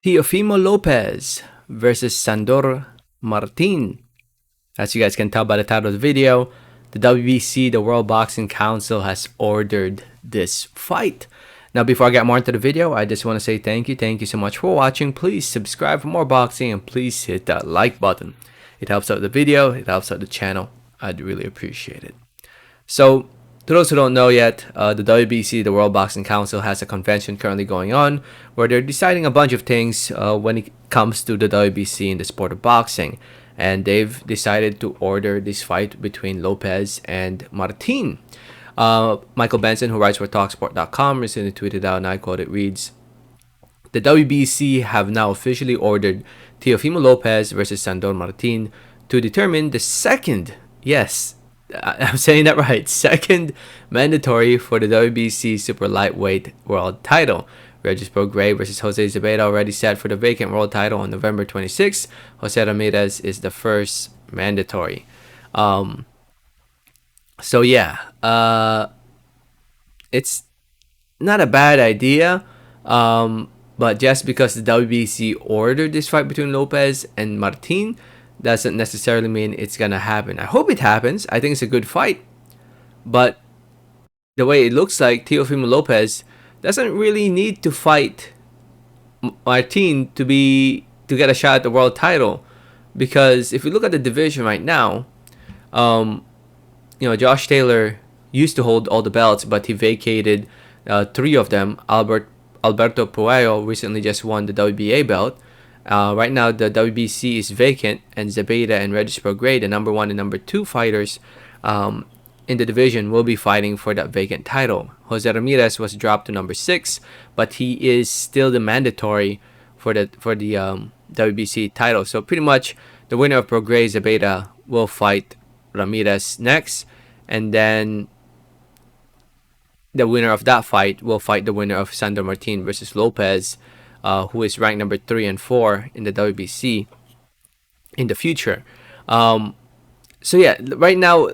Teofimo Lopez versus Sandor Martin. As you guys can tell by the title of the video, the WBC, the World Boxing Council, has ordered this fight. Now, before I get more into the video, I just want to say thank you. Thank you so much for watching. Please subscribe for more boxing and please hit that like button. It helps out the video. It helps out the channel. I'd really appreciate it. So, to those who don't know yet, the WBC, the World Boxing Council, has a convention currently going on where they're deciding a bunch of things when it comes to the WBC in the sport of boxing. And they've decided to order this fight between Lopez and Martin. Michael Benson, who writes for Talksport.com, recently tweeted out, and I quote, it reads, "The WBC have now officially ordered Teofimo Lopez versus Sandor Martin to determine the second, yes, I'm saying that right, second mandatory for the WBC super lightweight world title. Regis Prograis versus Jose Zepeda already set for the vacant world title on November 26th. Jose Ramirez is the first mandatory." So yeah, it's not a bad idea, but just because the WBC ordered this fight between Lopez and Martin doesn't necessarily mean it's gonna happen. I hope it happens. I think it's a good fight, but the way it looks like, Teofimo Lopez doesn't really need to fight Martin to get a shot at the world title, because if you look at the division right now, Josh Taylor used to hold all the belts, but he vacated 3 of them. Alberto Puello recently just won the WBA belt. Right now, the WBC is vacant, and Zepeda and Regis Prograis, the number 1 and number 2 fighters in the division, will be fighting for that vacant title. Jose Ramirez was dropped to number 6, but he is still the mandatory for the WBC title. So pretty much, the winner of Prograis Zepeda will fight Ramirez next, and then the winner of that fight will fight the winner of Sandor Martin versus Lopez, who is ranked number 3 and 4 in the WBC in the future. So yeah, right now,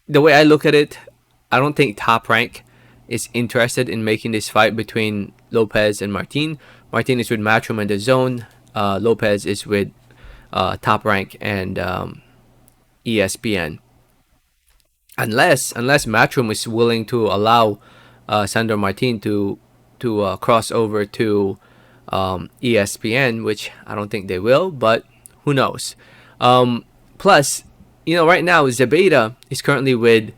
the way I look at it, I don't think Top Rank is interested in making this fight between Lopez and Martin. Martin is with Matchroom and The Zone. Lopez is with Top Rank and ESPN. Unless Matchroom is willing to allow Sandor Martin to cross over to ESPN, which I don't think they will, but who knows. Plus, right now Zepeda is currently with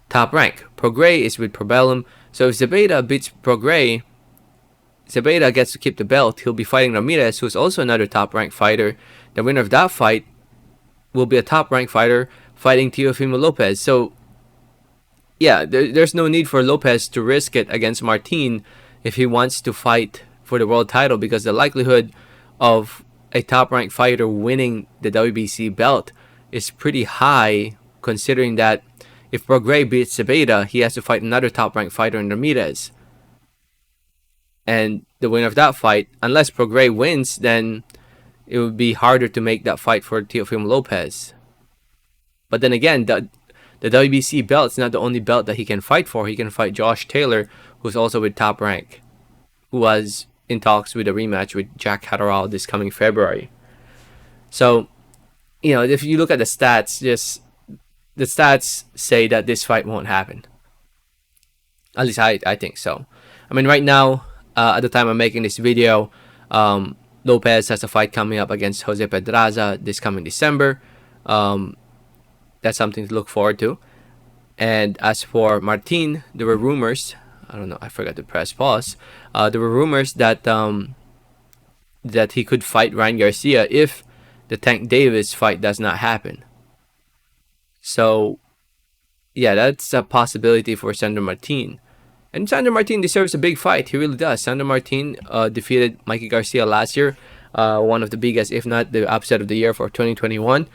Top Rank. Prograis is with Probellum. So if Zepeda beats Prograis, Zepeda gets to keep the belt. He'll be fighting Ramirez, who's also another Top Rank fighter. The winner of that fight will be a Top Rank fighter fighting Teofimo Lopez. So yeah, there's no need for Lopez to risk it against Martin if he wants to fight for the world title, because the likelihood of a top-ranked fighter winning the WBC belt is pretty high, considering that if Prograis beats Zepeda, he has to fight another top-ranked fighter in Ramirez. And the winner of that fight, unless Prograis wins, then it would be harder to make that fight for Teofimo Lopez. But then again, the WBC belt is not the only belt that he can fight for. He can fight Josh Taylor, who's also with Top Rank, who was in talks with a rematch with Jack Catterall this coming February. So, if you look at the stats, the stats say that this fight won't happen. At least I think so. I mean, right now, at the time I'm making this video, Lopez has a fight coming up against Jose Pedraza this coming December. That's something to look forward to. And as for Martin, there were rumors. I don't know, I forgot to press pause. There were rumors that that he could fight Ryan Garcia if the Tank Davis fight does not happen. So yeah, that's a possibility for Sandor Martin. And Sandor Martin deserves a big fight. He really does. Sandor Martin defeated Mikey Garcia last year. One of the biggest, if not the upset of the year for 2021.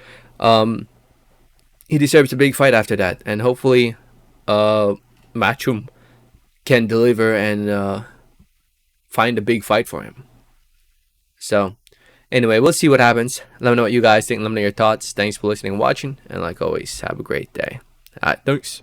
He deserves a big fight after that. And hopefully Matchroom can deliver and find a big fight for him. So anyway, we'll see what happens. Let me know what you guys think. Let me know your thoughts. Thanks for listening and watching. And like always, have a great day. Alright, thanks.